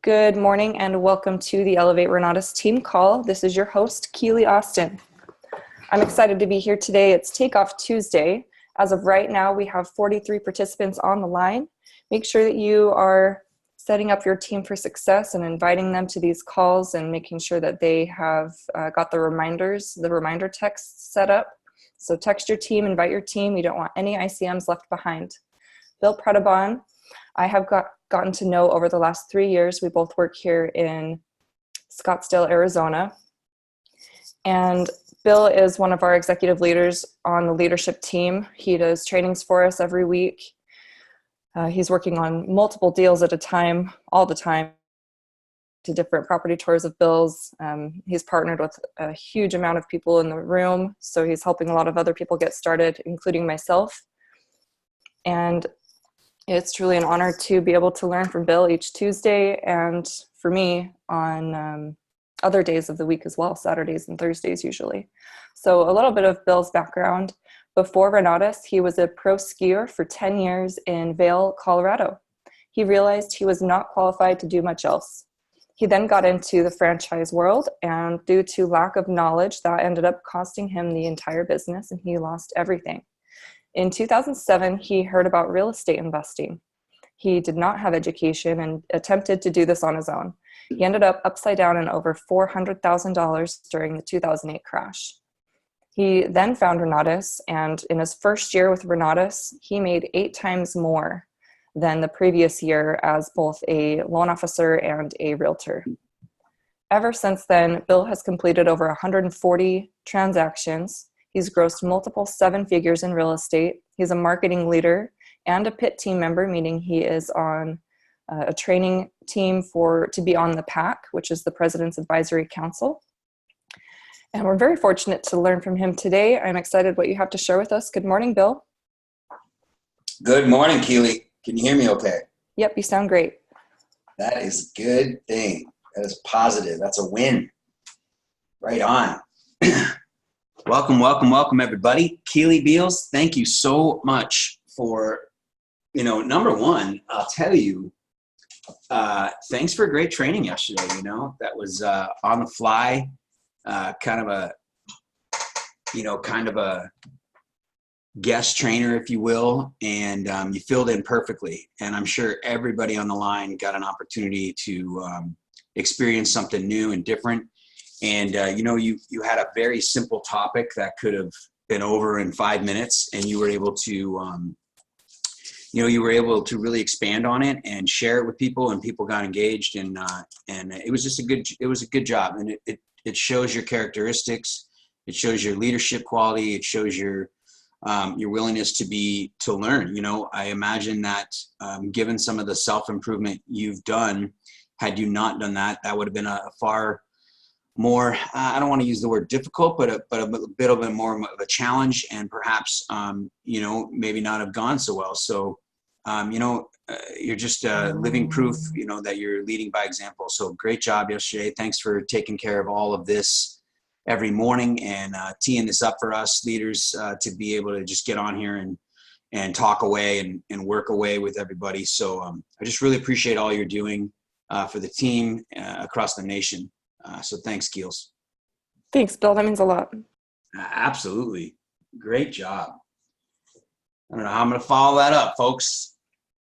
Good morning and welcome to the Elevate Renatus team call. This is your host, Keely Austin. I'm excited to be here today. It's Takeoff Tuesday. As of right now, we have 43 participants on the line. Make sure that you are setting up your team for success and inviting them to these calls and making sure that they have got the reminder texts set up. So text your team, invite your team. You don't want any ICMs left behind. Bill Predebon, I have gotten to know over the last 3 years. We both work here in Scottsdale, Arizona. And Bill is one of our executive leaders on the leadership team. He does trainings for us every week. He's working on multiple deals at a time, all the time, to different property tours of Bill's. He's partnered with a huge amount of people in the room, so he's helping a lot of other people get started, including myself. And it's truly an honor to be able to learn from Bill each Tuesday, and for me on other days of the week as well, Saturdays and Thursdays usually. So a little bit of Bill's background. Before Renatus, he was a pro skier for 10 years in Vail, Colorado. He realized he was not qualified to do much else. He then got into the franchise world, and due to lack of knowledge, that ended up costing him the entire business, and he lost everything. In 2007, he heard about real estate investing. He did not have education and attempted to do this on his own. He ended up upside down in over $400,000 during the 2008 crash. He then found Renatus, and in his first year with Renatus, he made 8 times more than the previous year as both a loan officer and a realtor. Ever since then, Bill has completed over 140 transactions. He's grossed multiple 7 figures in real estate. He's a marketing leader and a PIT team member, meaning he is on a training team to be on the PAC, which is the President's Advisory Council. And we're very fortunate to learn from him today. I'm excited what you have to share with us. Good morning, Bill. Good morning, Keely. Can you hear me okay? Yep, you sound great. That is a good thing. That is positive. That's a win. Right on. Welcome, everybody. Keely Beals, thank you so much for, number one, I'll tell you, thanks for great training yesterday. That was on the fly, kind of a guest trainer, if you will, and you filled in perfectly. And I'm sure everybody on the line got an opportunity to experience something new and different. And, you had a very simple topic that could have been over in 5 minutes, and you were able to, really expand on it and share it with people, and people got engaged, and it was just a good job. And it shows your characteristics. It shows your leadership quality. It shows your willingness to learn. I imagine that given some of the self-improvement you've done, had you not done that, that would have been a far more, I don't want to use the word difficult, but a bit more of a challenge, and perhaps, maybe not have gone so well. So, you're just living proof, that you're leading by example. So great job yesterday. Thanks for taking care of all of this every morning and teeing this up for us leaders to be able to just get on here and talk away and work away with everybody. So I just really appreciate all you're doing for the team across the nation. So thanks, Keels. Thanks, Bill. That means a lot. Absolutely. Great job. I don't know how I'm going to follow that up, folks.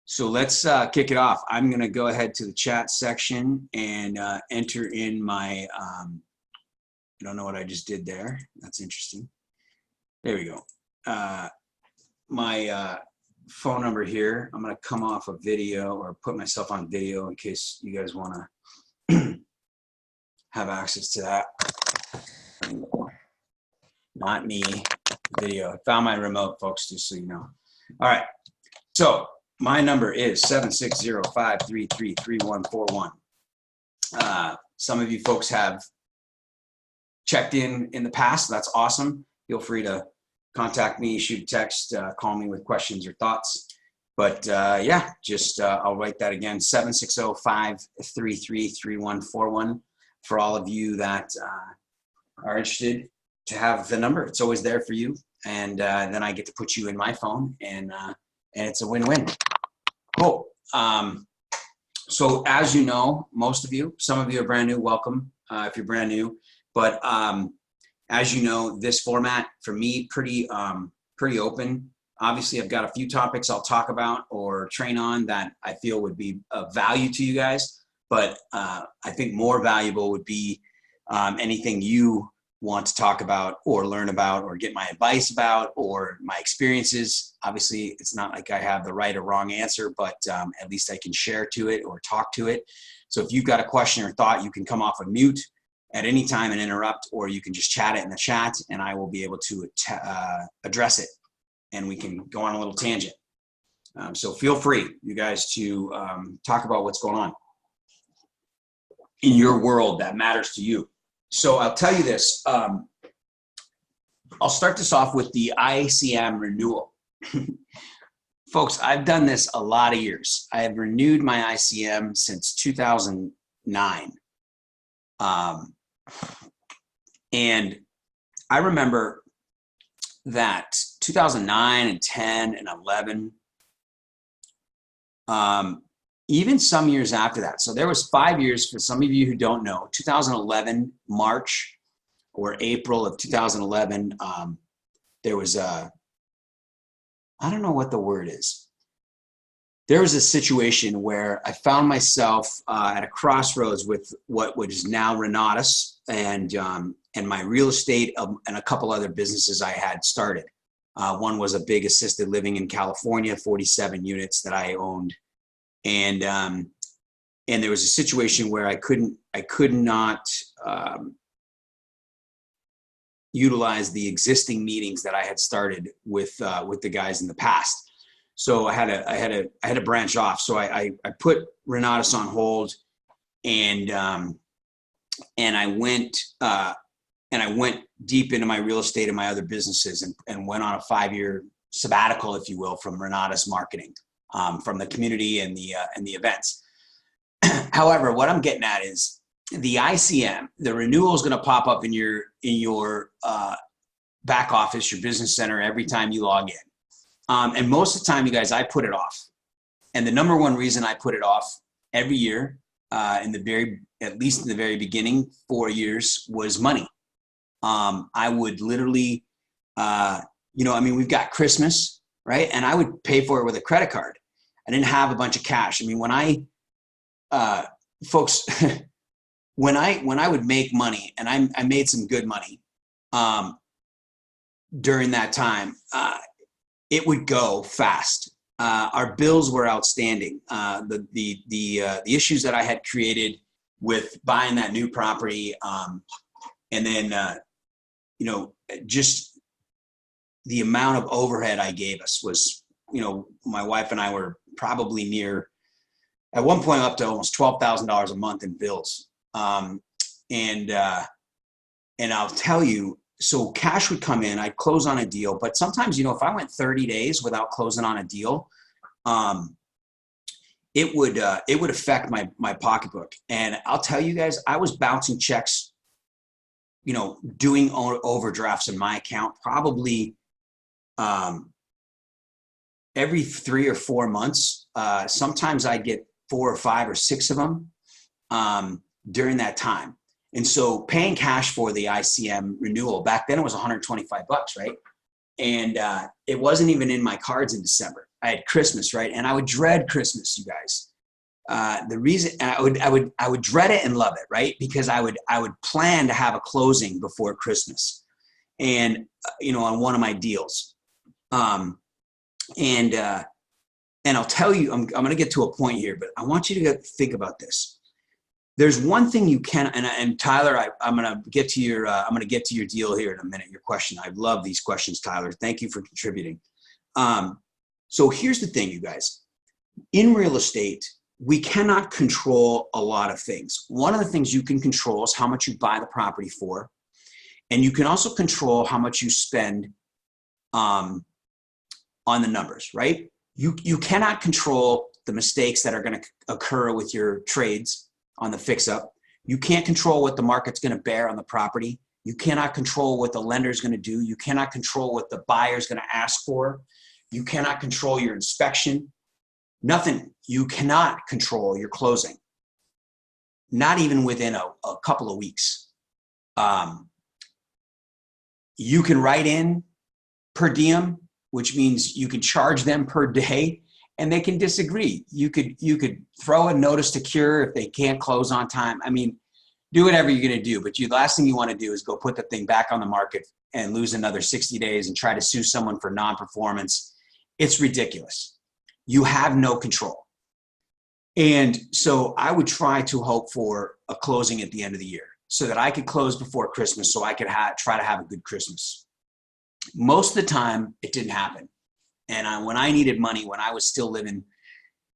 So let's kick it off. I'm going to go ahead to the chat section and enter in my, I don't know what I just did there. That's interesting. There we go. My phone number here. I'm going to come off a video or put myself on video in case you guys want to have access to that. Not me, video. I found my remote, folks, just so you know. All right. So my number is 760-533-3141. Some of you folks have checked in the past. That's awesome. Feel free to contact me, shoot a text, call me with questions or thoughts. But I'll write that again, 760-533-3141 for all of you that are interested to have the number. It's always there for you. And then I get to put you in my phone, and it's a win-win. Cool. So as you know, most of you, some of you are brand new, welcome if you're brand new. But as you know, this format for me, pretty open. Obviously, I've got a few topics I'll talk about or train on that I feel would be of value to you guys. But I think more valuable would be anything you want to talk about or learn about or get my advice about or my experiences. Obviously, it's not like I have the right or wrong answer, but at least I can share to it or talk to it. So if you've got a question or thought, you can come off of mute at any time and interrupt, or you can just chat it in the chat and I will be able to address it and we can go on a little tangent. So feel free, you guys, to talk about what's going on in your world that matters to you. So I'll tell you this, I'll start this off with the ICM renewal. Folks, I've done this a lot of years. I have renewed my ICM since 2009. And I remember that 2009 and 10 and 11, even some years after that. So there was 5 years, for some of you who don't know, 2011, March or April of 2011, there was I don't know what the word is. There was a situation where I found myself at a crossroads with what is now Renatus and my real estate and a couple other businesses I had started. One was a big assisted living in California, 47 units that I owned. And there was a situation where I could not utilize the existing meetings that I had started with the guys in the past. So I had to branch off. So I put Renatus on hold, and I went deep into my real estate and my other businesses, and went on a 5-year sabbatical, if you will, from Renatus marketing. From the community and the events. However, what I'm getting at is the ICM, the renewal is going to pop up in your back office, your business center, every time you log in. And most of the time, you guys, I put it off. And the number one reason I put it off every year, at least in the very beginning, 4 years, was money. I would literally, we've got Christmas, right? And I would pay for it with a credit card. I didn't have a bunch of cash. I mean, when I would make money, and I made some good money during that time, it would go fast. Our bills were outstanding. The issues that I had created with buying that new property, and then just the amount of overhead I gave us was, my wife and I were probably near, at one point, up to almost $12,000 a month in bills. And I'll tell you, so cash would come in, I'd close on a deal, but sometimes, if I went 30 days without closing on a deal, it would affect my pocketbook. And I'll tell you guys, I was bouncing checks, doing overdrafts in my account, probably every 3 or 4 months. Sometimes I'd get 4 or 5 or 6 of them during that time. And so paying cash for the ICM renewal, back then it was $125, right? And it wasn't even in my cards in December. I had Christmas, right? And I would dread Christmas, you guys. The reason I would dread it and love it, right? Because I would plan to have a closing before Christmas, and on one of my deals. And I'll tell you, I'm going to get to a point here, but I want you to think about this. There's one thing you can, and Tyler, I'm going to get to your deal here in a minute. Your question, I love these questions, Tyler. Thank you for contributing. So here's the thing, you guys. In real estate, we cannot control a lot of things. One of the things you can control is how much you buy the property for, and you can also control how much you spend on the numbers, right? You cannot control the mistakes that are going to occur with your trades on the fix-up. You can't control what the market's going to bear on the property. You cannot control what the lender's going to do. You cannot control what the buyer's going to ask for. You cannot control your inspection. Nothing. You cannot control your closing, not even within a couple of weeks. You can write in per diem, which means you can charge them per day, and they can disagree. You could throw a notice to cure if they can't close on time. I mean, do whatever you're going to do, but the last thing you want to do is go put the thing back on the market and lose another 60 days and try to sue someone for non-performance. It's ridiculous. You have no control. And so I would try to hope for a closing at the end of the year so that I could close before Christmas, so I could try to have a good Christmas. Most of the time, it didn't happen. And when I needed money, when I was still living,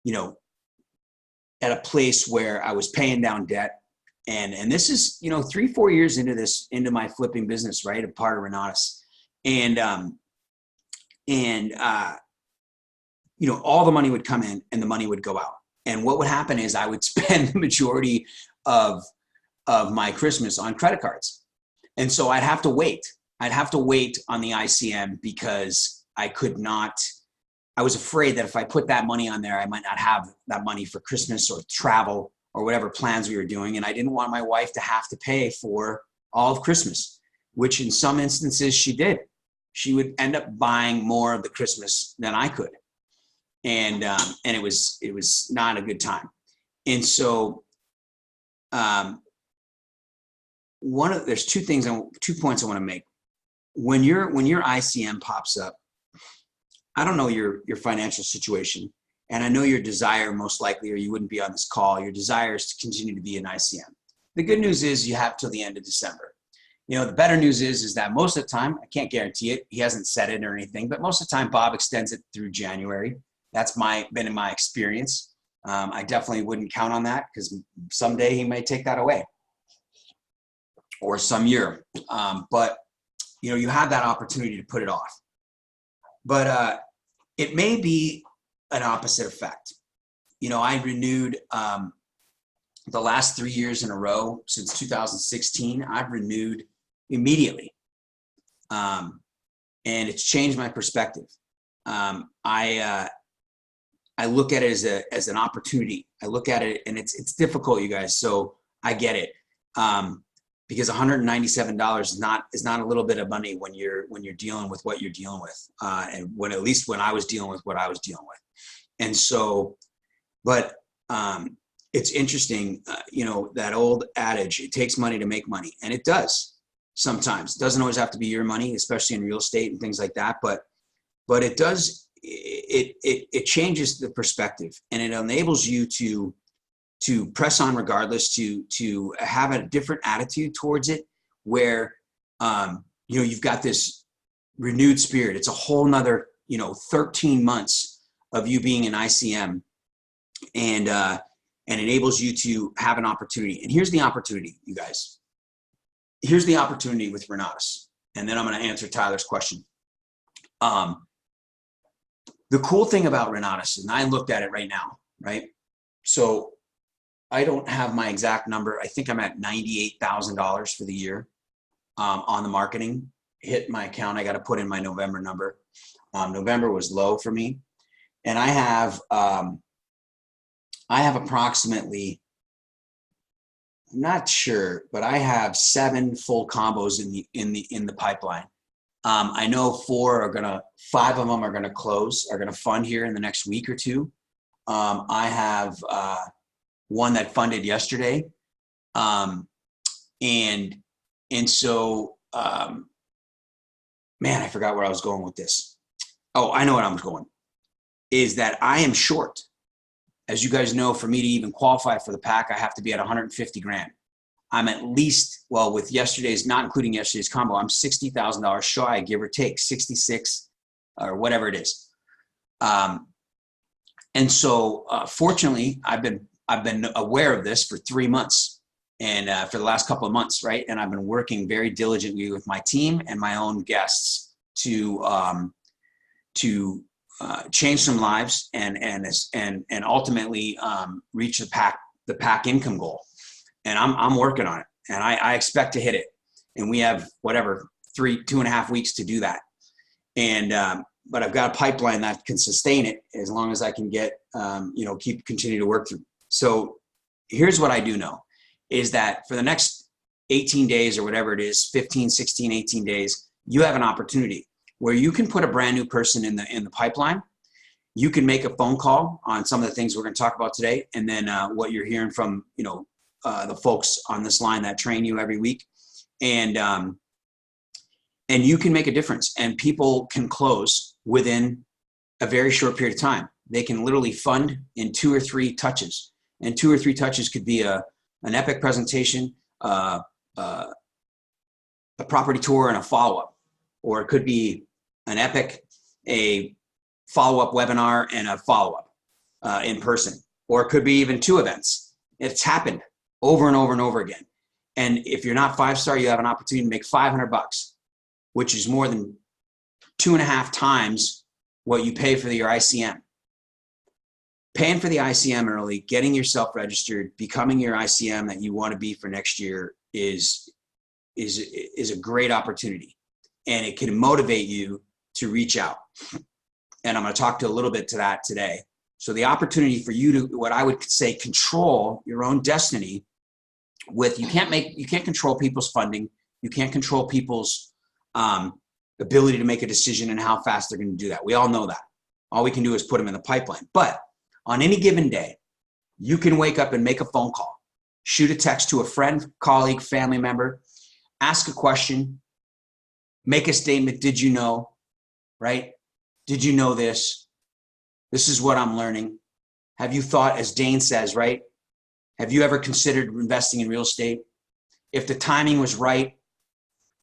at a place where I was paying down debt, and this is, 3-4 years into my flipping business, right? A part of Renatus. And all the money would come in and the money would go out. And what would happen is I would spend the majority of my Christmas on credit cards. And so I'd have to wait. I'd have to wait on the ICM because I was afraid that if I put that money on there, I might not have that money for Christmas or travel or whatever plans we were doing. And I didn't want my wife to have to pay for all of Christmas, which in some instances she did. She would end up buying more of the Christmas than I could. And it was not a good time. And so there's 2 points I want to make. When your ICM pops up, I don't know your financial situation, and I know your desire most likely, or you wouldn't be on this call. Your desire is to continue to be an ICM. The good news is you have till the end of December. The better news is that most of the time, I can't guarantee it, he hasn't said it or anything, but most of the time Bob extends it through January. That's been in my experience. I definitely wouldn't count on that because someday he may take that away, or some year. But you have that opportunity to put it off. But it may be an opposite effect. I renewed the last 3 years in a row since 2016. I've renewed immediately, and it's changed my perspective. I look at it as an opportunity. I look at it, and it's difficult, you guys. So I get it, because $197 is not a little bit of money when you're dealing with what you're dealing with, and at least when I was dealing with what I was dealing with. And so, but it's interesting, that old adage, it takes money to make money, and it does sometimes. It doesn't always have to be your money, especially in real estate and things like that. But it does. It changes the perspective, and it enables you to press on regardless, to have a different attitude towards it, where you've got this renewed spirit. It's a whole nother 13 months of you being an ICM, and enables you to have an opportunity. And here's the opportunity, you guys. Here's the opportunity with Renatus, and then I'm going to answer Tyler's question. The cool thing about Renatus, and I looked at it right now, right? So I don't have my exact number. I think I'm at $98,000 for the year on the marketing. Hit my account. I got to put in my November number. November was low for me, and I have approximately, I'm not sure, but I have 7 full combos in the pipeline. I know 5 of them are gonna close, are gonna fund here in the next week or two. I have one that funded yesterday, and so man, I forgot where I was going with this. Oh, I know what I'm going. Is that I am short. As you guys know, for me to even qualify for the pack, I have to be at 150 grand. I'm at least, well, with yesterday's, not including yesterday's combo, I'm $60,000 shy, give or take, 66 or whatever it is. And so fortunately, I've been aware of this for 3 months, and for the last couple of months, right? And I've been working very diligently with my team and my own guests to change some lives and ultimately reach the pack income goal. And I'm working on it, and I expect to hit it. And we have 2.5 weeks to do that. And but I've got a pipeline that can sustain it as long as I can get, continue to work through. So here's what I do know is that for the next 18 days or whatever it is, 15, 16, 18 days, you have an opportunity where you can put a brand new person in the pipeline. You can make a phone call on some of the things we're going to talk about today. And then what you're hearing from, the folks on this line that train you every week. And you can make a difference, and people can close within a very short period of time. They can literally fund in 2 or 3 touches, and 2 or 3 touches could be an epic presentation, a property tour and a follow-up, or it could be an epic, a follow-up webinar and a follow-up in person, or it could be even 2 events. It's happened over and over and over again. And if you're not 5-star, you have an opportunity to make $500, which is more than 2.5 times what you pay for your ICM. Paying for the ICM early, getting yourself registered, becoming your ICM that you want to be for next year is a great opportunity, and it can motivate you to reach out. And I'm going to talk to a little bit to that today. So the opportunity for you to, what I would say, control your own destiny with, you can't control people's funding. You can't control people's ability to make a decision and how fast they're going to do that. We all know that. All we can do is put them in the pipeline. But on any given day, you can wake up and make a phone call, shoot a text to a friend, colleague, family member, ask a question, make a statement. Did you know, right? Did you know this? This is what I'm learning. Have you thought, as Dane says, right? Have you ever considered investing in real estate? If the timing was right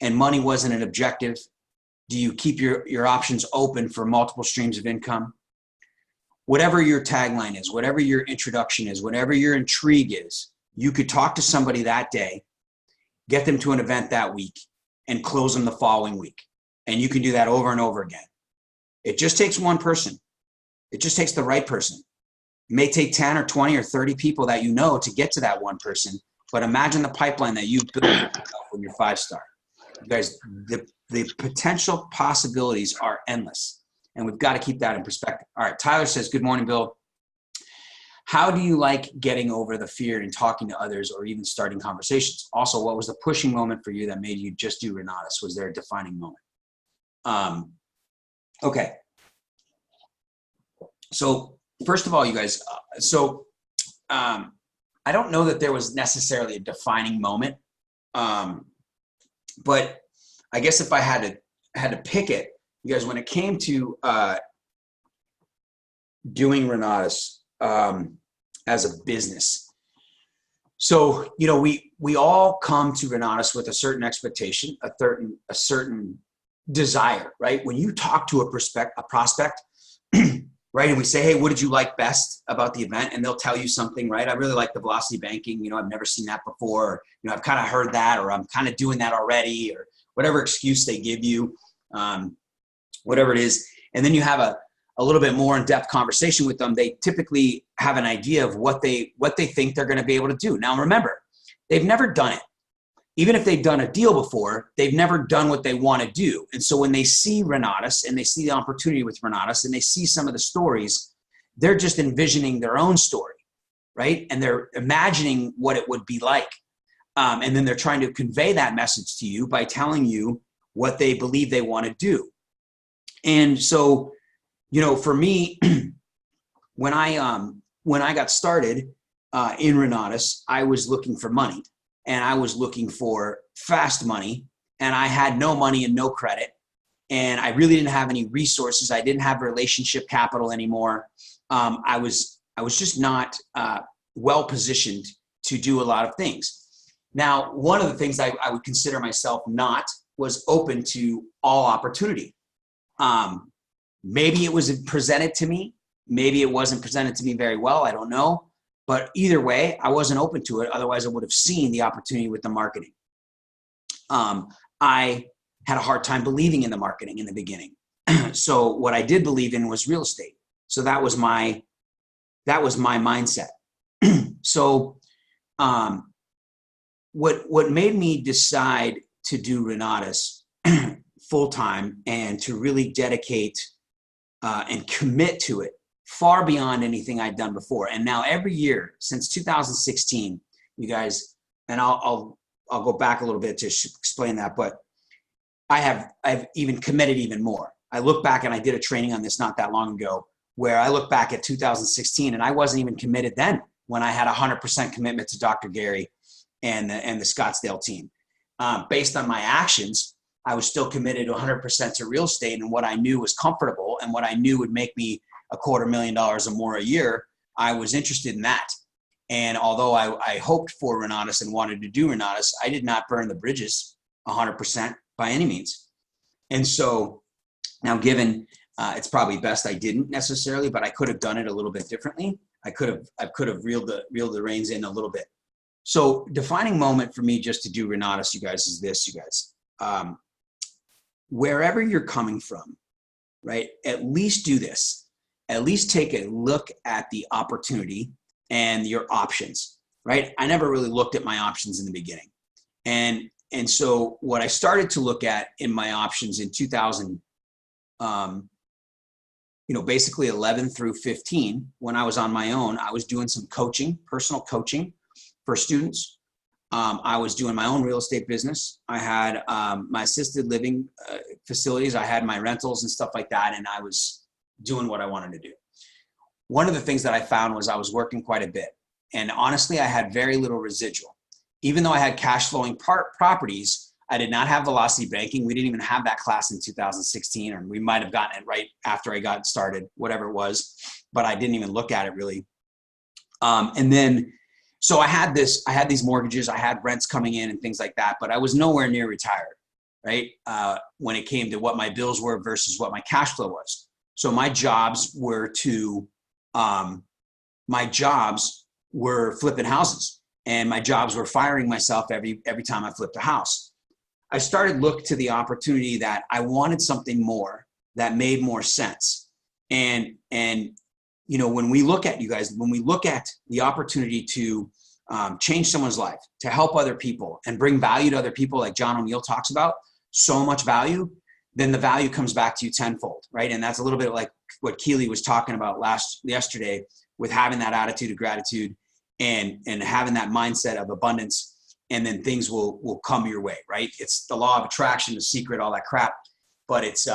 and money wasn't an objective, do you keep your options open for multiple streams of income? Whatever your tagline is, whatever your introduction is, whatever your intrigue is, you could talk to somebody that day, get them to an event that week, and close them the following week. And you can do that over and over again. It just takes one person. It just takes the right person. It may take 10 or 20 or 30 people that you know to get to that one person, but imagine the pipeline that you've built when you're 5-star. You guys, the potential possibilities are endless, and we've got to keep that in perspective. All right, Tyler says, good morning, Bill. How do you like getting over the fear and talking to others or even starting conversations? Also, what was the pushing moment for you that made you just do Renatus? Was there a defining moment? Okay. So first of all, you guys, I don't know that there was necessarily a defining moment. But I guess if I had to pick it, you guys, when it came to doing Renatus as a business, so we all come to Renatus with a certain expectation, a certain desire, right? When you talk to a prospect, right, and we say, hey, what did you like best about the event? And they'll tell you something, right? I really like the velocity banking. I've never seen that before. Or, I've kind of heard that, or I'm kind of doing that already, or whatever excuse they give you, whatever it is. And then you have a little bit more in-depth conversation with them. They typically have an idea of what they think they're going to be able to do. Now, remember, they've never done it. Even if they've done a deal before, they've never done what they want to do. And so when they see Renatus and they see the opportunity with Renatus and they see some of the stories, they're just envisioning their own story, right? And they're imagining what it would be like. And then they're trying to convey that message to you by telling you what they believe they want to do. And so, for me, when I got started in Renatus, I was looking for money. And I was looking for fast money, and I had no money and no credit. And I really didn't have any resources. I didn't have relationship capital anymore. I was just not well positioned to do a lot of things. Now, one of the things I would consider myself not was open to all opportunity. Maybe it was presented to me. Maybe it wasn't presented to me very well. I don't know. But either way, I wasn't open to it. Otherwise, I would have seen the opportunity with the marketing. I had a hard time believing in the marketing in the beginning. So what I did believe in was real estate. So that was my mindset. So what made me decide to do Renatus full time and to really dedicate and commit to it far beyond anything I'd done before. And now every year since 2016, you guys, and I'll go back a little bit to explain that, but I've even committed even more. I look back, and I did a training on this not that long ago, where I look back at 2016, and I wasn't even committed then when I had 100% commitment to Dr. Gary and the Scottsdale team. Based on my actions, I was still committed 100% to real estate and what I knew was comfortable and what I knew would make me $250,000 or more a year. I was interested in that. And although I hoped for Renatus and wanted to do Renatus, I did not burn the bridges 100% by any means. And so now, given it's probably best I didn't necessarily, but I could have done it a little bit differently. I could have reeled the reins in a little bit. So defining moment for me just to do Renatus, you guys, is this, you guys. Wherever you're coming from, right, at least do this. At least take a look at the opportunity and your options, right? I never really looked at my options in the beginning. And so what I started to look at in my options in 2000, basically 11 through 15, when I was on my own, I was doing some coaching, personal coaching for students. I was doing my own real estate business. I had my assisted living facilities. I had my rentals and stuff like that. And I was doing what I wanted to do. One of the things that I found was I was working quite a bit. And honestly, I had very little residual. Even though I had cash flowing properties, I did not have velocity banking. We didn't even have that class in 2016, or we might have gotten it right after I got started, whatever it was, but I didn't even look at it really. So I had these mortgages, I had rents coming in and things like that, but I was nowhere near retired, right? When it came to what my bills were versus what my cash flow was. So my jobs were flipping houses, and my jobs were firing myself every time I flipped a house. I started look to the opportunity that I wanted something more that made more sense. And when we look at, you guys, when we look at the opportunity to change someone's life, to help other people and bring value to other people, like John O'Neill talks about, so much value, then the value comes back to you tenfold, right? And that's a little bit like what Keely was talking about yesterday with having that attitude of gratitude and having that mindset of abundance, and then things will come your way, right? It's the law of attraction, the secret, all that crap. But it's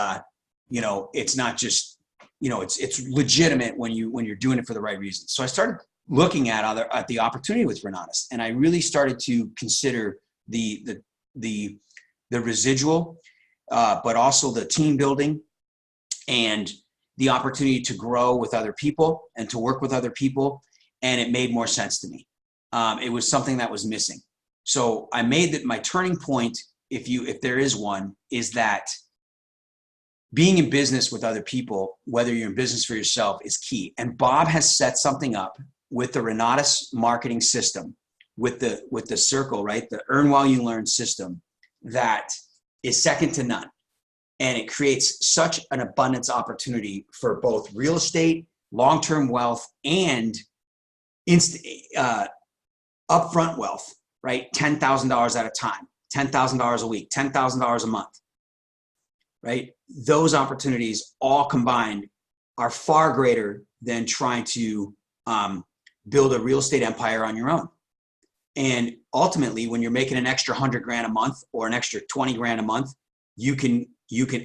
it's not just, it's legitimate when you're doing it for the right reasons. So I started looking at the opportunity with Renatus, and I really started to consider the residual, but also the team building and the opportunity to grow with other people and to work with other people. And it made more sense to me. It was something that was missing. So I made that my turning point, if there is one, is that being in business with other people, whether you're in business for yourself, is key. And Bob has set something up with the Renatus marketing system, with the circle, right? The earn while you learn system that is second to none. And it creates such an abundance opportunity for both real estate, long-term wealth, and upfront wealth, right? $10,000 at a time, $10,000 a week, $10,000 a month, right? Those opportunities all combined are far greater than trying to build a real estate empire on your own. And ultimately, when you're making an extra $100,000 a month or an extra $20,000 a month, you can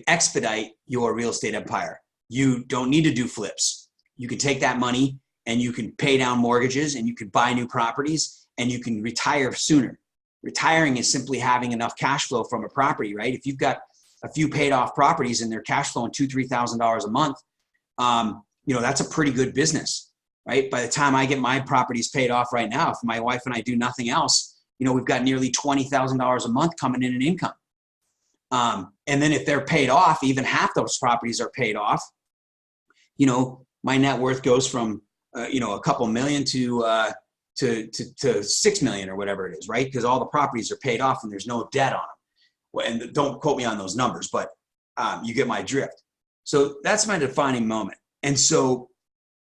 expedite your real estate empire. You don't need to do flips. You can take that money and you can pay down mortgages and you can buy new properties and you can retire sooner. Retiring is simply having enough cash flow from a property, right? If you've got a few paid off properties and they're cash flowing $2,000-$3,000 a month, that's a pretty good business, right? By the time I get my properties paid off right now, if my wife and I do nothing else, we've got nearly $20,000 a month coming in income. And then if they're paid off, even half those properties are paid off, my net worth goes from, a couple million to 6 million or whatever it is, right? Because all the properties are paid off and there's no debt on them. Well, and don't quote me on those numbers, but you get my drift. So that's my defining moment. And so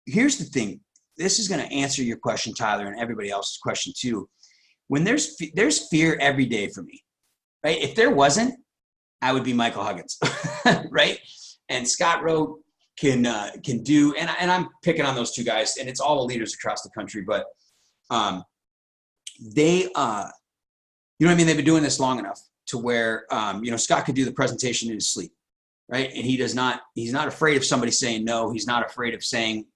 here's the thing. This is going to answer your question, Tyler, and everybody else's question too. When there's fear every day for me, right? If there wasn't, I would be Michael Huggins, right? And Scott wrote can do. And I'm picking on those two guys, and it's all the leaders across the country, but they, you know what I mean? They've been doing this long enough to where, you know, Scott could do the presentation in his sleep, right? And he's not afraid of somebody saying no. He's not afraid of saying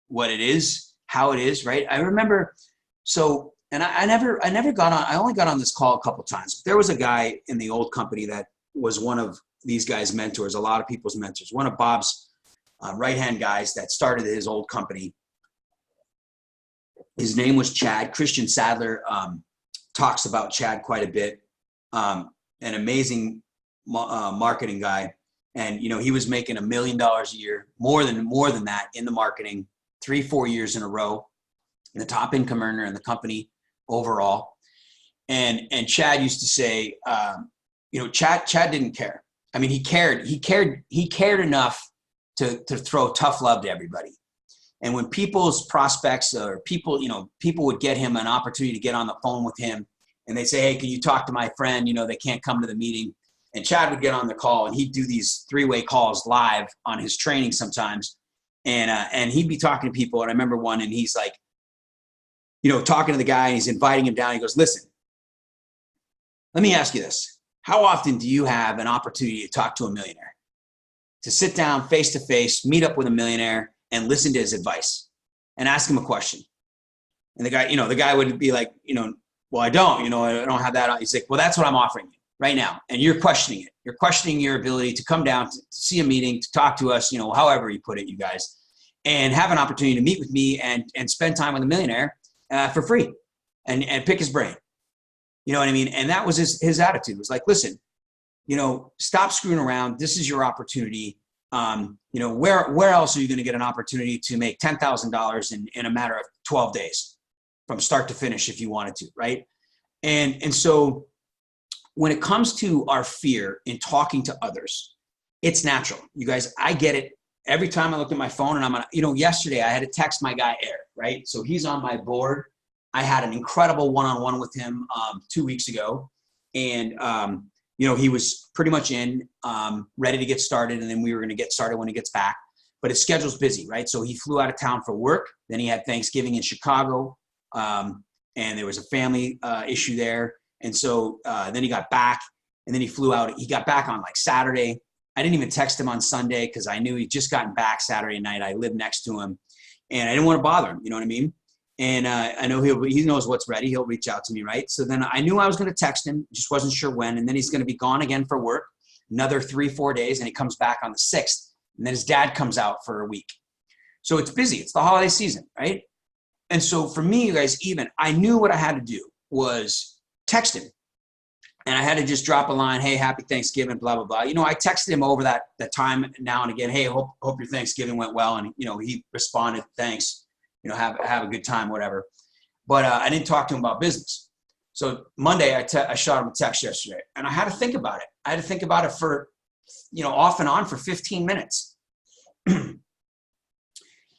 what it is, how it is, right? I remember, so, and I never got on, I only got on this call a couple times. There was a guy in the old company that was one of these guys' mentors, a lot of people's mentors, one of Bob's right-hand guys that started his old company. His name was Chad. Christian Sadler talks about Chad quite a bit. An amazing marketing guy. And, you know, he was making $1 million a year, more than that in the marketing, 3-4 years in a row, the top income earner in the company overall. And Chad used to say, you know, Chad didn't care. I mean, he cared enough to throw tough love to everybody. And when people's prospects or people, you know, people would get him an opportunity to get on the phone with him, and they'd say, hey, can you talk to my friend? You know, they can't come to the meeting. And Chad would get on the call, and he'd do these 3-way calls live on his training sometimes. And he'd be talking to people. And I remember one, and he's like, you know, talking to the guy, and he's inviting him down. He goes, listen, let me ask you this. How often do you have an opportunity to talk to a millionaire? To sit down face to face, meet up with a millionaire, and listen to his advice and ask him a question. And the guy would be like, you know, well, I don't have that. He's like, well, that's what I'm offering you right now. And you're questioning it. You're questioning your ability to come down to see a meeting, to talk to us, you know, however you put it, you guys, and have an opportunity to meet with me and spend time with a millionaire for free and pick his brain. You know what I mean? And that was his attitude. It was like, listen, you know, stop screwing around. This is your opportunity. You know, where else are you going to get an opportunity to make $10,000 in a matter of 12 days from start to finish if you wanted to, right? And so when it comes to our fear in talking to others, it's natural. You guys, I get it. Every time I look at my phone and yesterday I had to text my guy Eric, right? So he's on my board. I had an incredible one-on-one with him 2 weeks ago. And, you know, he was pretty much in, ready to get started. And then we were going to get started when he gets back. But his schedule's busy, right? So he flew out of town for work. Then he had Thanksgiving in Chicago. And there was a family issue there. And so then he got back. And then he flew out. He got back on like Saturday. I didn't even text him on Sunday because I knew he'd just gotten back Saturday night. I lived next to him. And I didn't want to bother him. You know what I mean? And I know he knows what's ready. He'll reach out to me, right? So then I knew I was going to text him, just wasn't sure when. And then he's going to be gone again for work, another 3-4 days, and he comes back on the 6th. And then his dad comes out for a week. So it's busy. It's the holiday season, right? And so for me, you guys, I knew what I had to do was text him. And I had to just drop a line, hey, happy Thanksgiving, blah, blah, blah. You know, I texted him over that time now and again, hey, hope your Thanksgiving went well. And, you know, he responded, thanks. You know, have a good time, whatever. But I didn't talk to him about business. So Monday, I shot him a text yesterday, and I had to think about it. I had to think about it for, you know, off and on for 15 minutes.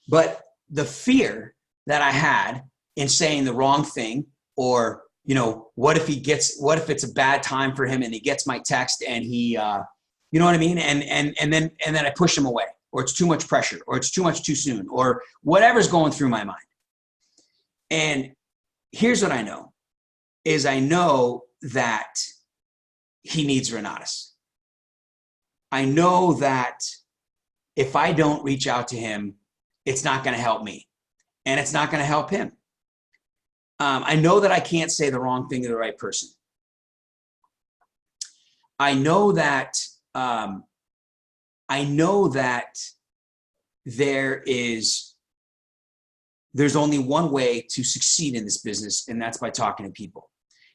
But the fear that I had in saying the wrong thing, or, you know, what if it's a bad time for him and he gets my text and he, you know what I mean? And then I push him away. Or it's too much pressure, or it's too much too soon, or whatever's going through my mind. And here's what I know, is I know that he needs Renatus. I know that if I don't reach out to him, it's not going to help me, and it's not going to help him. I know that I can't say the wrong thing to the right person. I know that there's only one way to succeed in this business, and that's by talking to people.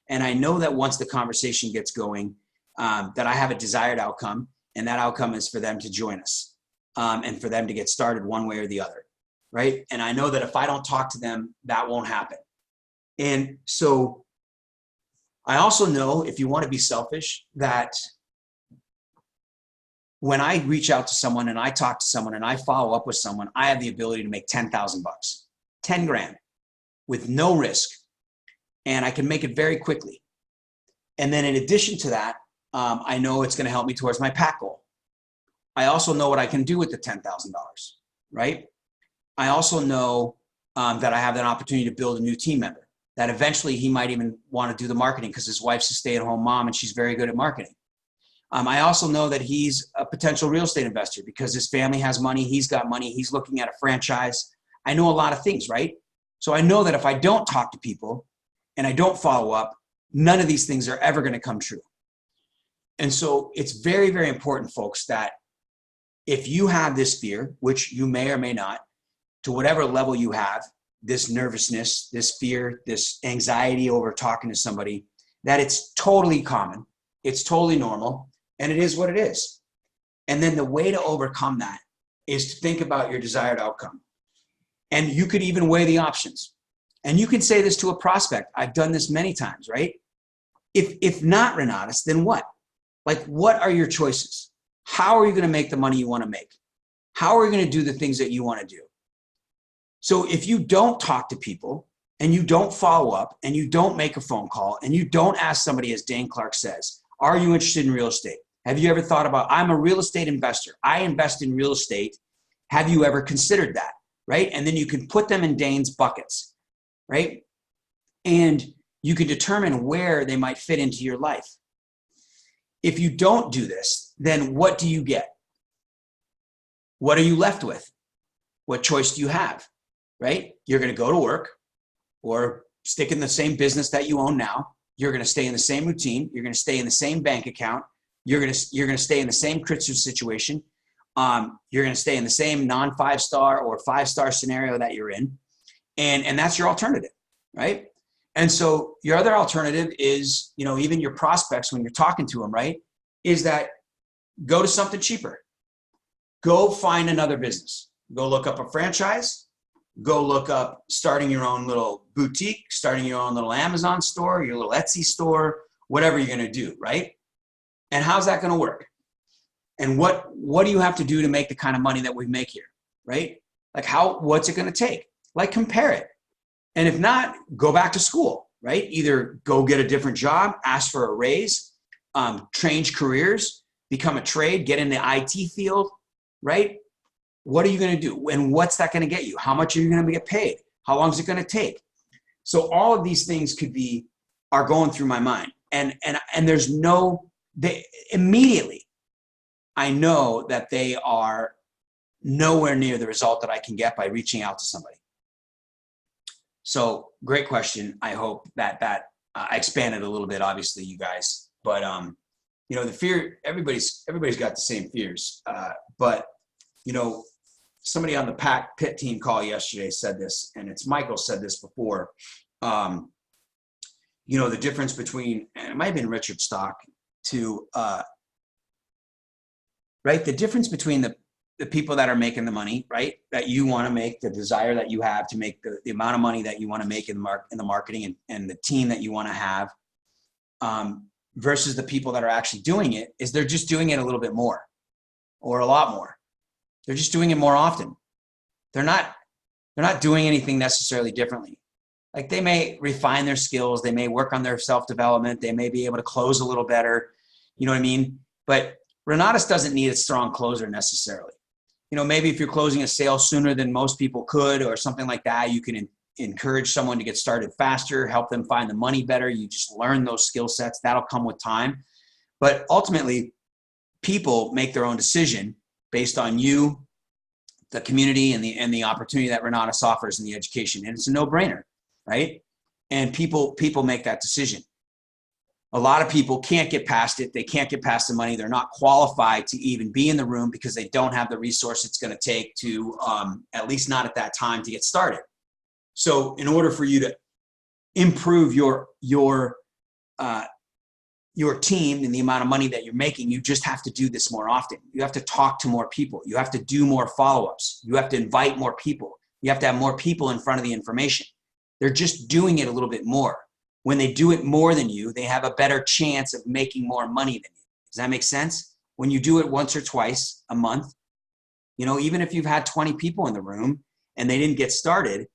And I know that once the conversation gets going, that I have a desired outcome, and that outcome is for them to join us, and for them to get started one way or the other, right? And I know that if I don't talk to them, that won't happen. And so I also know, if you want to be selfish, that when I reach out to someone and I talk to someone and I follow up with someone, I have the ability to make $10,000, 10 grand with no risk. And I can make it very quickly. And then in addition to that, I know it's going to help me towards my PAC goal. I also know what I can do with the $10,000, right? I also know that I have an opportunity to build a new team member, that eventually he might even want to do the marketing because his wife's a stay-at-home mom and she's very good at marketing. I also know that he's a potential real estate investor because his family has money, he's got money, he's looking at a franchise. I know a lot of things, right? So I know that if I don't talk to people and I don't follow up, none of these things are ever going to come true. And so it's very, very important, folks, that if you have this fear, which you may or may not, to whatever level you have, this nervousness, this fear, this anxiety over talking to somebody, that it's totally common, it's totally normal, and it is what it is. And then the way to overcome that is to think about your desired outcome. And you could even weigh the options. And you can say this to a prospect. I've done this many times, right? If not Renatus, then what? Like, what are your choices? How are you going to make the money you want to make? How are you going to do the things that you want to do? So if you don't talk to people and you don't follow up and you don't make a phone call and you don't ask somebody, as Dane Clark says, are you interested in real estate? Have you ever thought about, I'm a real estate investor. I invest in real estate. Have you ever considered that? Right? And then you can put them in Dane's buckets, right? And you can determine where they might fit into your life. If you don't do this, then what do you get? What are you left with? What choice do you have, right? You're going to go to work or stick in the same business that you own now. You're going to stay in the same routine. You're going to stay in the same bank account. You're going to stay in the same Christmas situation. You're going to stay in the same non-5-star or 5-star scenario that you're in. And that's your alternative, right? And so your other alternative is, even your prospects, when you're talking to them, right, is that go to something cheaper. Go find another business. Go look up a franchise. Go look up starting your own little boutique, starting your own little Amazon store, your little Etsy store, whatever you're going to do, right? And how's that going to work? And what do you have to do to make the kind of money that we make here, right? Like what's it going to take? Like, compare it. And if not, go back to school, right? Either go get a different job, ask for a raise, change careers, become a trade, get in the IT field, right? What are you going to do? And what's that going to get you? How much are you going to get paid? How long is it going to take? So all of these things are going through my mind. And there's immediately, I know that they are nowhere near the result that I can get by reaching out to somebody. So great question. I hope that I expanded a little bit, obviously, you guys, but the fear, everybody's got the same fears. But somebody on the pit team call yesterday said this, and it's Michael said this before. The difference between, and it might have been Richard Stock too, right? The difference between the people that are making the money, right, that you want to make, the desire that you have to make the amount of money that you want to make in the marketing and the team that you want to have, versus the people that are actually doing it, is they're just doing it a little bit more or a lot more. They're just doing it more often. They're not doing anything necessarily differently. Like, they may refine their skills. They may work on their self-development. They may be able to close a little better. You know what I mean? But Renatus doesn't need a strong closer necessarily. Maybe if you're closing a sale sooner than most people could or something like that, you can encourage someone to get started faster, help them find the money better. You just learn those skill sets. That'll come with time. But ultimately, people make their own decision based on you, the community, and the opportunity that Renatus offers in the education. And it's a no-brainer, right? And people make that decision. A lot of people can't get past it. They can't get past the money. They're not qualified to even be in the room because they don't have the resource it's going to take to, at least not at that time, to get started. So in order for you to improve your team and the amount of money that you're making, you just have to do this more often. You have to talk to more people. You have to do more follow-ups. You have to invite more people. You have to have more people in front of the information. They're just doing it a little bit more. When they do it more than you, they have a better chance of making more money than you. Does that make sense? When you do it once or twice a month, even if you've had 20 people in the room and they didn't get started,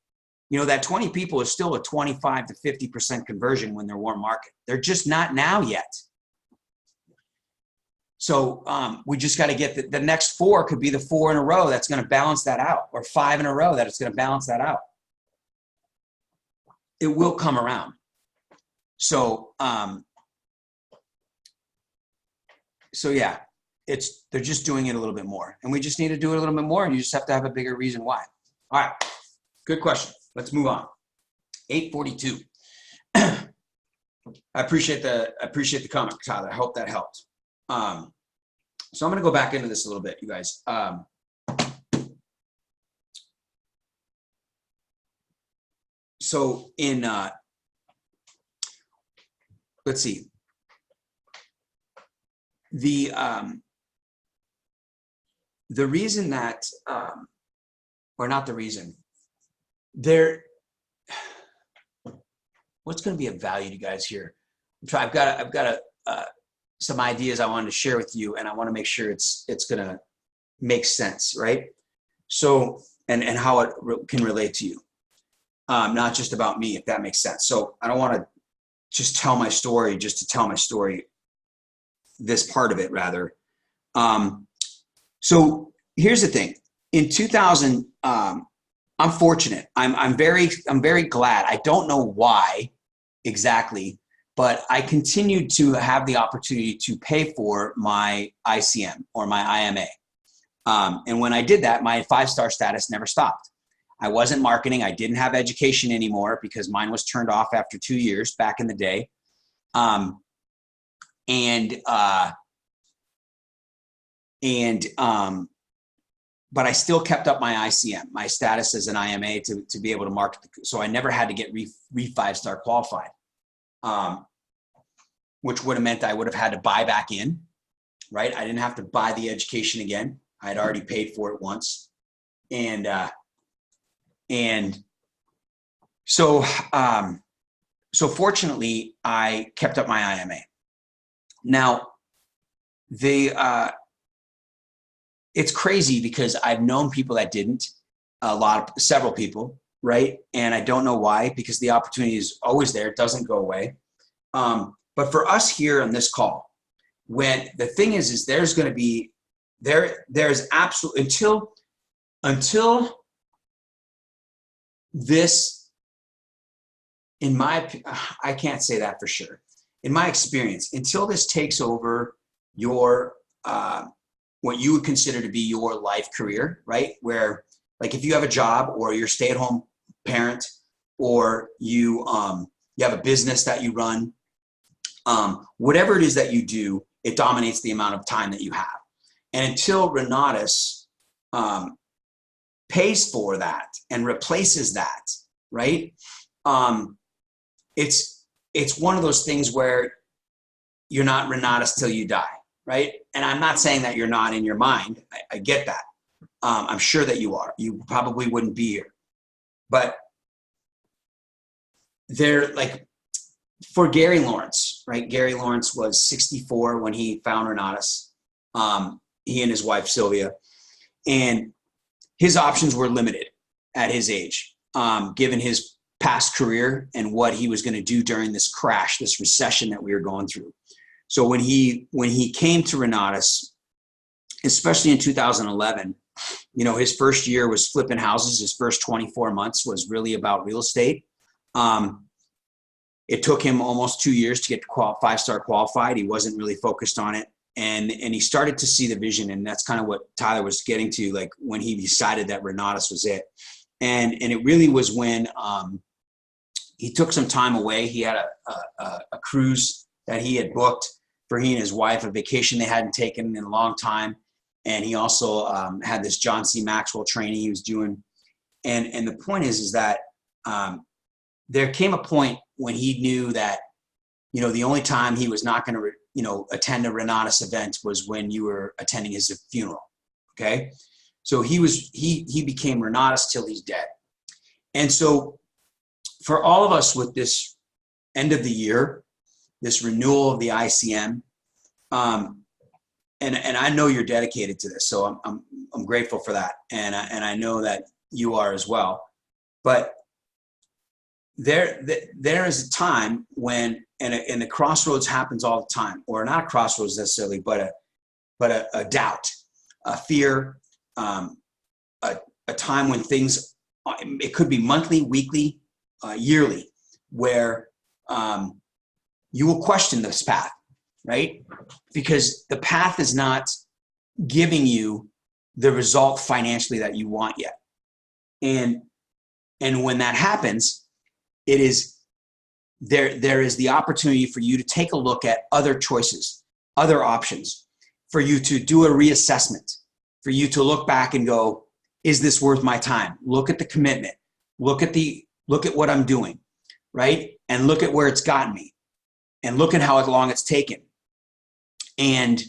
that 20 people is still a 25 to 50% conversion when they're warm market. They're just not now yet. So we just got to get the next 4 could be the 4 in a row that's going to balance that out, or 5 in a row that it's going to balance that out. It will come around. So, yeah, they're just doing it a little bit more, and we just need to do it a little bit more, and you just have to have a bigger reason why. All right, good question. Let's move on. 842. I appreciate the comment, Tyler. I hope that helped. So I'm going to go back into this a little bit, you guys. So in, let's see, the reason that, or not the reason, what's going to be of value to you guys here? I've got some ideas I wanted to share with you, and I want to make sure it's going to make sense, right? So, and how it can relate to you, not just about me, if that makes sense. So I don't want to just tell my story just to tell my story, this part of it rather. So here's the thing. In 2000, I'm fortunate. I'm very glad. I don't know why exactly, but I continued to have the opportunity to pay for my ICM or my IMA. And when I did that, my 5-star status never stopped. I wasn't marketing. I didn't have education anymore because mine was turned off after 2 years back in the day. But I still kept up my ICM, my status as an IMA to be able to market. So I never had to get re 5-star qualified, which would have meant I would have had to buy back in, right? I didn't have to buy the education again. I had already paid for it once. And so fortunately I kept up my IMA. Now it's crazy because I've known people that didn't, several people, right? And I don't know why, because the opportunity is always there. It doesn't go away. But for us here on this call, when the thing is there's going to be, there's absolutely, until this, I can't say that for sure. In my experience, until this takes over your, what you would consider to be your life career, right? Where, like, if you have a job or you're a stay-at-home parent, or you have a business that you run, whatever it is that you do, it dominates the amount of time that you have. And until Renatus pays for that and replaces that, right? It's one of those things where you're not Renatus till you die. Right? And I'm not saying that you're not in your mind. I get that. I'm sure that you are. You probably wouldn't be here. But they're like, for Gary Lawrence, right? Gary Lawrence was 64 when he found Renatus. He and his wife, Sylvia. And his options were limited at his age, given his past career and what he was going to do during this crash, this recession that we were going through. So when he came to Renatus, especially in 2011, you know, his first year was flipping houses. His first 24 months was really about real estate. It took him almost 2 years to get 5-star qualified. He wasn't really focused on it. And he started to see the vision. And that's kind of what Tyler was getting to, like when he decided that Renatus was it. And it really was when he took some time away. He had a cruise that he had booked for he and his wife, a vacation they hadn't taken in a long time. And he also had this John C. Maxwell training he was doing. And the point is that there came a point when he knew that, you know, the only time he was not going to, attend a Renatus event was when you were attending his funeral. Okay. So he became Renatus till he's dead. And so for all of us with this end of the year, this renewal of the ICM, and I know you're dedicated to this, so I'm grateful for that, and I know that you are as well. But there is a time when, and a crossroads happens all the time, or not a crossroads necessarily, but but a doubt, a fear, a time when things, it could be monthly, weekly, yearly, where you will question this path, right? Because the path is not giving you the result financially that you want yet. And when that happens, it is there is the opportunity for you to take a look at other choices, other options, for you to do a reassessment, for you to look back and go, is this worth my time? Look at the commitment. Look at what I'm doing, right? And look at where it's gotten me, and look at how long it's taken. And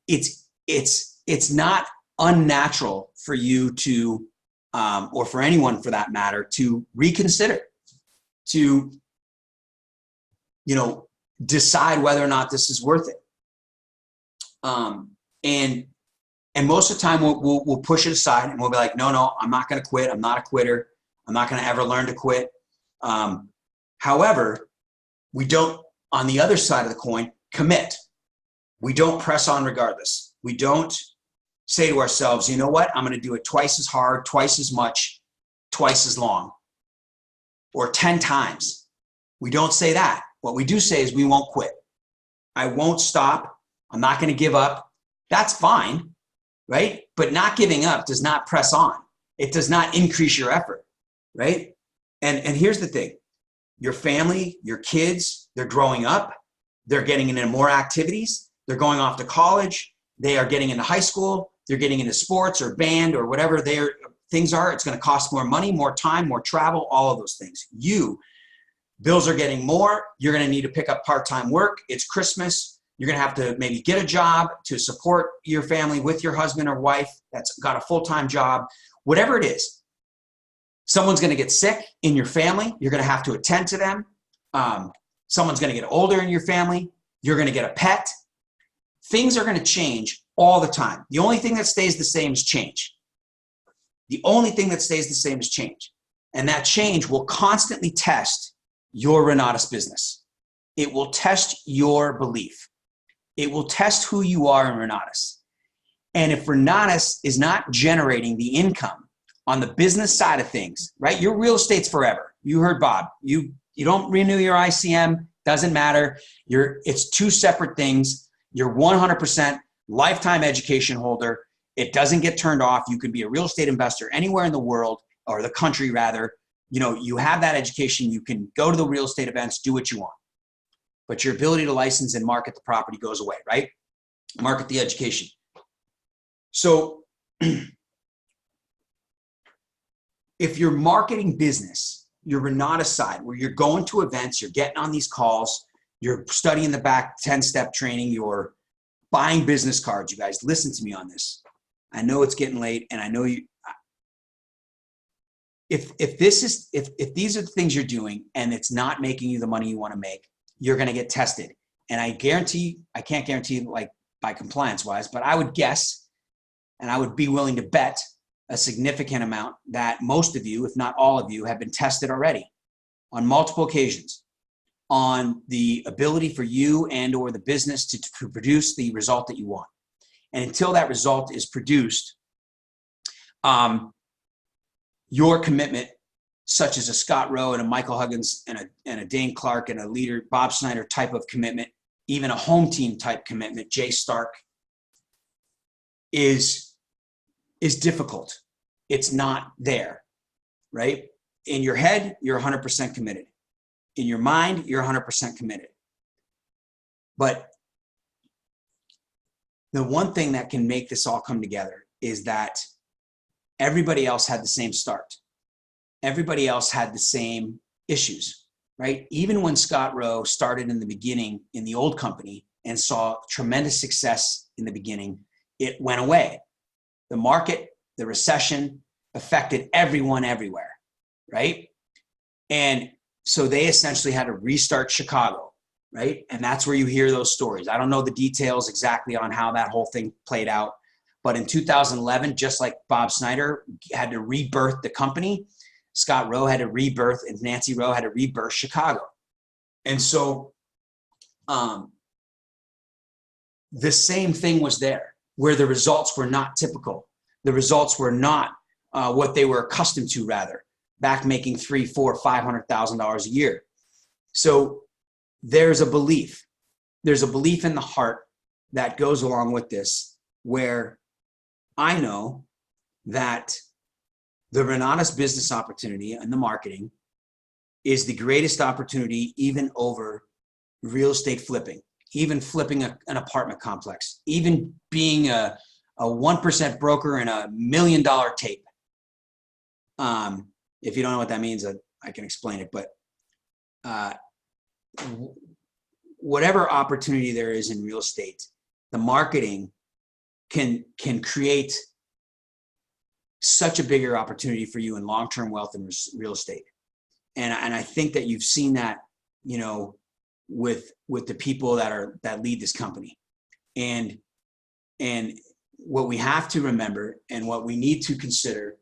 it's not unnatural for you to, or for anyone for that matter, to reconsider, to, decide whether or not this is worth it. And most of the time we'll push it aside, and we'll be like, no, I'm not going to quit. I'm not a quitter. I'm not going to ever learn to quit. However, we don't, on the other side of the coin, commit. We don't press on regardless. We don't say to ourselves, you know what? I'm going to do it twice as hard, twice as much, twice as long, or 10 times. We don't say that. What we do say is we won't quit. I won't stop. I'm not going to give up. That's fine, right? But not giving up does not press on. It does not increase your effort, right? And here's the thing. Your family, your kids, they're growing up. They're getting into more activities. They're going off to college. They are getting into high school. They're getting into sports or band or whatever their things are. It's going to cost more money, more time, more travel, all of those things. Bills are getting more. You're going to need to pick up part-time work. It's Christmas. You're going to have to maybe get a job to support your family with your husband or wife that's got a full-time job, whatever it is. Someone's going to get sick in your family. You're going to have to attend to them. Someone's going to get older in your family. You're going to get a pet. Things are going to change all the time. The only thing that stays the same is change. The only thing that stays the same is change. And that change will constantly test your Renatus business. It will test your belief. It will test who you are in Renatus. And if Renatus is not generating the income on the business side of things, right? Your real estate's forever. You heard Bob. You don't renew your ICM, doesn't matter. It's two separate things. You're 100% lifetime education holder. It doesn't get turned off. You could be a real estate investor anywhere in the world, or the country rather. You have that education. You can go to the real estate events, do what you want. But your ability to license and market the property goes away, right? Market the education. So if you're marketing business, your Renatus side, where you're going to events, you're getting on these calls, you're studying the back 10-step training, you're buying business cards. You guys, listen to me on this. I know it's getting late, and I know you. If these are the things you're doing and it's not making you the money you want to make, you're going to get tested. And I can't guarantee like by compliance wise, but I would guess, and I would be willing to bet a significant amount that most of you, if not all of you, have been tested already on multiple occasions on the ability for you and or the business to produce the result that you want. And until that result is produced, your commitment, such as a Scott Rowe and a Michael Huggins and a Dane Clark and a leader, Bob Snyder type of commitment, even a home team type commitment, Jay Stark, is difficult. It's not there, right? In your head, you're 100% committed. In your mind, you're 100% committed. But the one thing that can make this all come together is that everybody else had the same start. Everybody else had the same issues, right? Even when Scott Rowe started in the beginning in the old company and saw tremendous success in the beginning, it went away. The market, the recession affected everyone everywhere, right? And so they essentially had to restart Chicago, right? And that's where you hear those stories. I don't know the details exactly on how that whole thing played out, but in 2011, just like Bob Snyder had to rebirth the company, Scott Rowe had to rebirth, and Nancy Rowe had to rebirth Chicago. And so the same thing was there, where the results were not typical. The results were not what they were accustomed to, rather, back making $300,000, $400,000, $500,000 a year. So there's a belief. There's a belief in the heart that goes along with this, where I know that the Renatus business opportunity and the marketing is the greatest opportunity, even over real estate flipping, even flipping an apartment complex, even being a 1% broker in $1 million tape. If you don't know what that means, I can explain it. But whatever opportunity there is in real estate, the marketing can create such a bigger opportunity for you in long-term wealth in real estate. And I think that you've seen that, you know, with the people that lead this company. And what we have to remember and what we need to consider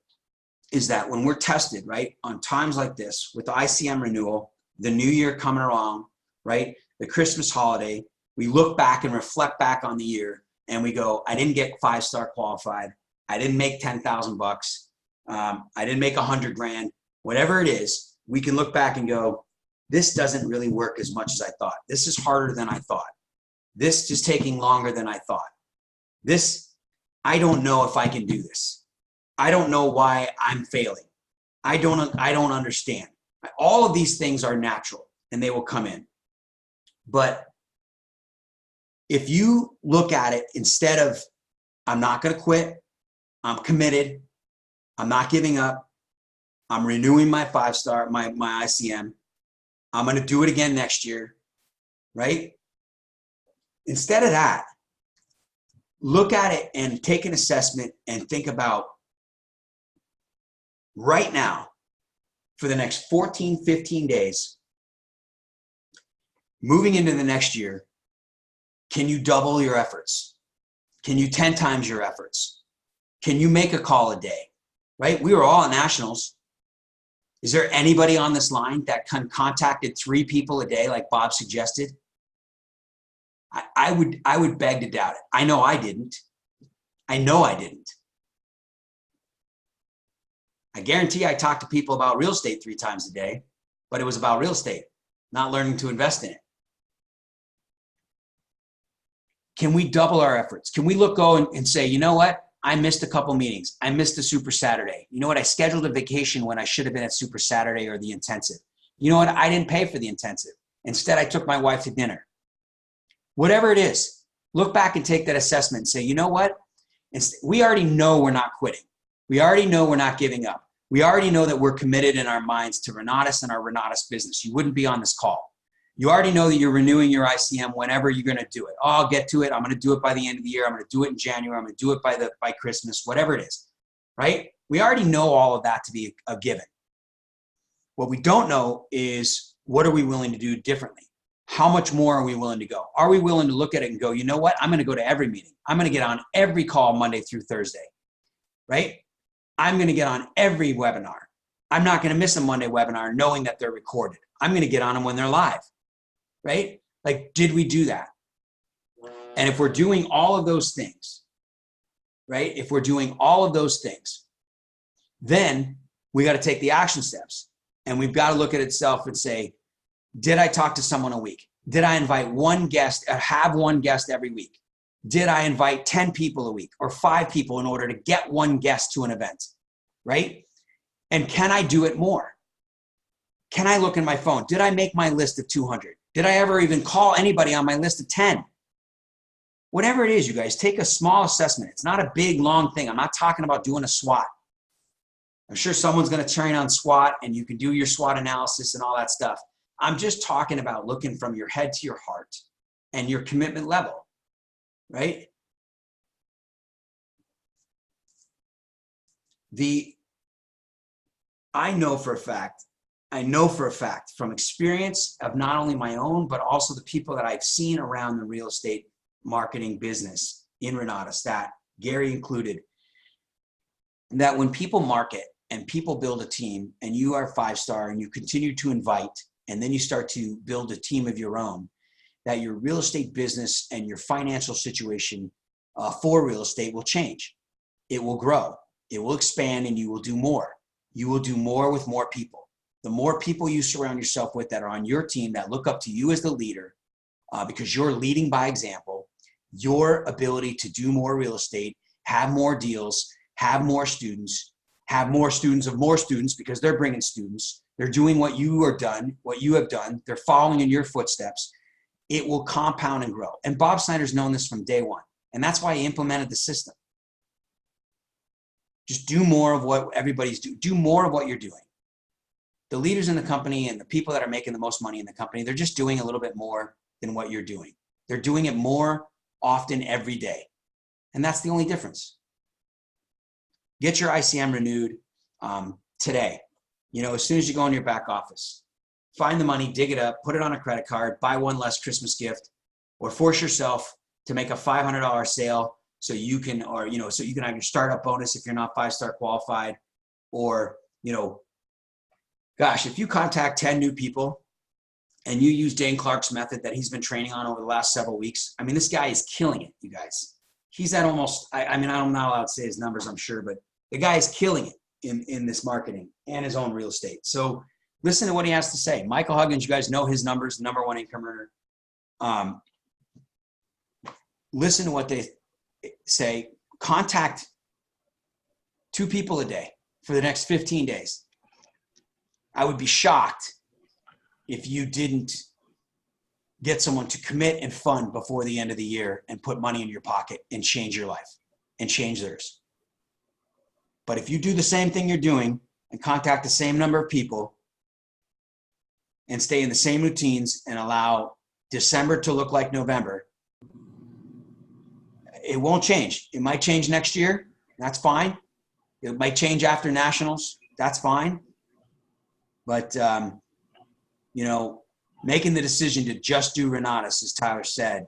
is that when we're tested, right, on times like this, with the ICM renewal, the new year coming along, right, the Christmas holiday, we look back and reflect back on the year and we go, I didn't get 5-star qualified. I didn't make 10,000 bucks. I didn't make 100 grand, whatever it is. We can look back and go, this doesn't really work as much as I thought. This is harder than I thought. This is taking longer than I thought. This, I don't know if I can do this. I don't know why I'm failing. I don't understand. All of these things are natural and they will come in. But if you look at it instead of, I'm not going to quit, I'm committed, I'm not giving up, I'm renewing my 5-star, my ICM, I'm going to do it again next year, right? Instead of that, look at it and take an assessment and think about right now, for the next 14, 15 days, moving into the next year, can you double your efforts? Can you 10 times your efforts? Can you make a call a day, right? We were all at nationals. Is there anybody on this line that contacted 3 people a day like Bob suggested? I would beg to doubt it. I know I didn't. I know I didn't. I guarantee I talked to people about real estate 3 times a day, but it was about real estate, not learning to invest in it. Can we double our efforts? Can we go and say, you know what? I missed a couple meetings. I missed the Super Saturday. You know what? I scheduled a vacation when I should have been at Super Saturday or the intensive. You know what? I didn't pay for the intensive. Instead, I took my wife to dinner. Whatever it is, look back and take that assessment and say, you know what? We already know we're not quitting. We already know we're not giving up. We already know that we're committed in our minds to Renatus and our Renatus business. You wouldn't be on this call. You already know that you're renewing your ICM whenever you're going to do it. Oh, I'll get to it. I'm going to do it by the end of the year. I'm going to do it in January. I'm going to do it by Christmas, whatever it is, right? We already know all of that to be a given. What we don't know is, what are we willing to do differently? How much more are we willing to go? Are we willing to look at it and go, you know what? I'm going to go to every meeting. I'm going to get on every call Monday through Thursday, right? I'm going to get on every webinar. I'm not going to miss a Monday webinar knowing that they're recorded. I'm going to get on them when they're live. Right? Like, did we do that? And if we're doing all of those things, right? If we're doing all of those things, then we got to take the action steps. And we've got to look at itself and say, did I talk to someone a week? Did I invite one guest, have one guest every week? Did I invite 10 people a week or 5 people in order to get one guest to an event? Right? And can I do it more? Can I look in my phone? Did I make my list of 200? Did I ever even call anybody on my list of 10? Whatever it is, you guys, take a small assessment. It's not a big, long thing. I'm not talking about doing a SWOT. I'm sure someone's going to train on SWOT and you can do your SWOT analysis and all that stuff. I'm just talking about looking from your head to your heart and your commitment level, right? I know for a fact from experience of not only my own, but also the people that I've seen around the real estate marketing business in Renatus, that Gary included, that when people market and people build a team and you are 5-star and you continue to invite, and then you start to build a team of your own, that your real estate business and your financial situation for real estate will change. It will grow, it will expand, and you will do more. You will do more with more people. The more people you surround yourself with that are on your team, that look up to you as the leader, because you're leading by example, your ability to do more real estate, have more deals, have more students of more students, because they're bringing students. They're doing what you have done. They're following in your footsteps. It will compound and grow. And Bob Snyder's known this from day one. And that's why he implemented the system. Just do more of what everybody's doing. Do more of what you're doing. The leaders in the company and the people that are making the most money in the company, they're just doing a little bit more than what you're doing. They're doing it more often every day. And that's the only difference. Get your ICM renewed today. You know, as soon as you go in your back office, find the money, dig it up, put it on a credit card, buy one less Christmas gift, or force yourself to make a $500 sale so you can, or, you know, so you can have your startup bonus if you're not 5-star qualified. Or, you know, gosh, if you contact 10 new people and you use Dane Clark's method that he's been training on over the last several weeks, I mean, this guy is killing it, you guys. He's at almost, I'm not allowed to say his numbers, I'm sure, but the guy is killing it in this marketing and his own real estate. So listen to what he has to say. Michael Huggins, you guys know his numbers, #1 income earner. Listen to what they say. Contact 2 people a day for the next 15 days. I would be shocked if you didn't get someone to commit and fund before the end of the year and put money in your pocket and change your life and change theirs. But if you do the same thing you're doing and contact the same number of people and stay in the same routines and allow December to look like November, it won't change. It might change next year. That's fine. It might change after nationals. That's fine. But, you know, making the decision to just do Renatus, as Tyler said,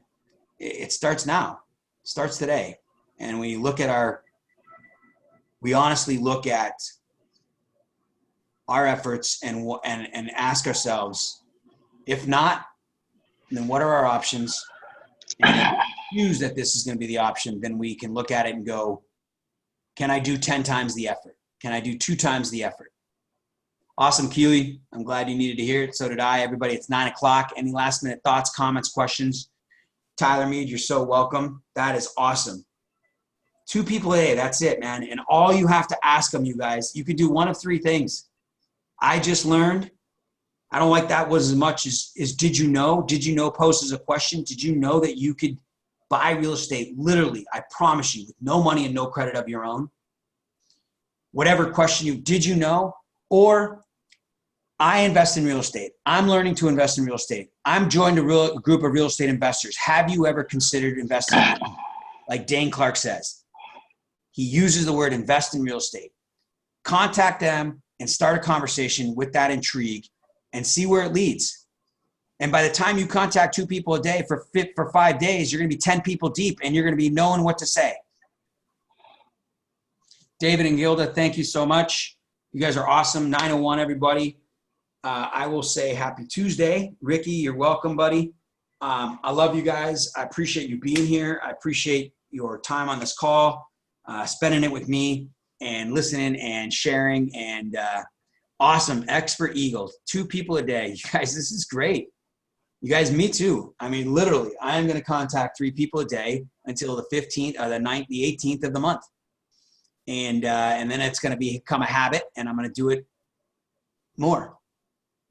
it starts now. It starts today. And when you look at we honestly look at our efforts and ask ourselves, if not, then what are our options? And if we choose that this is going to be the option, then we can look at it and go, can I do 10 times the effort? Can I do 2 times the effort? Awesome, Keely. I'm glad you needed to hear it. So did I. Everybody, it's 9 o'clock. Any last minute thoughts, comments, questions? Tyler Mead, you're so welcome. That is awesome. 2 people a day, that's it, man. And all you have to ask them, you guys, you can do one of 3 things. I just learned. I don't like that was as much as did you know? Did you know poses a question? Did you know that you could buy real estate literally, I promise you, with no money and no credit of your own? Whatever question did you know? Or I invest in real estate. I'm learning to invest in real estate. I'm joined a group of real estate investors. Have you ever considered investing in real estate? Like Dane Clark says. He uses the word invest in real estate. Contact them and start a conversation with that intrigue and see where it leads. And by the time you contact 2 people a day for 5 days, you're going to be 10 people deep and you're going to be knowing what to say. David and Gilda, thank you so much. You guys are awesome. 901, everybody. I will say happy Tuesday. Ricky, you're welcome, buddy. I love you guys. I appreciate you being here. I appreciate your time on this call, spending it with me and listening and sharing. And awesome. Expert Eagles, 2 people a day. You guys, this is great. You guys, me too. I mean, literally, I am going to contact 3 people a day until the 15th or the 18th of the month. And then it's going to become a habit, and I'm going to do it more.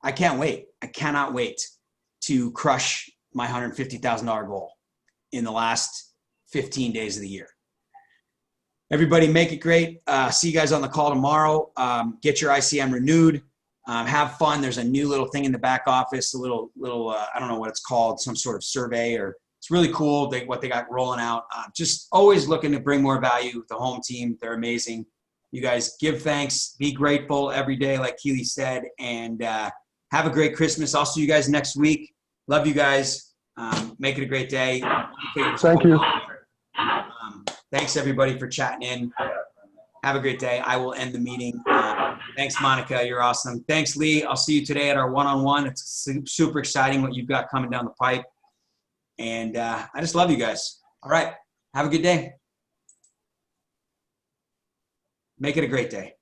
I can't wait. I cannot wait to crush my $150,000 goal in the last 15 days of the year. Everybody make it great. See you guys on the call tomorrow. Get your ICM renewed. Have fun. There's a new little thing in the back office, a little I don't know what it's called, some sort of survey, or it's really cool what they got rolling out. Just always looking to bring more value. The home team, they're amazing. You guys give thanks, be grateful every day, like Keely said, and have a great Christmas. I'll see you guys next week. Love you guys. Make it a great day. Thank you. Thanks, everybody, for chatting in. Have a great day. I will end the meeting. Thanks, Monica. You're awesome. Thanks, Lee. I'll see you today at our one-on-one. It's super exciting what you've got coming down the pipe. And I just love you guys. All right. Have a good day. Make it a great day.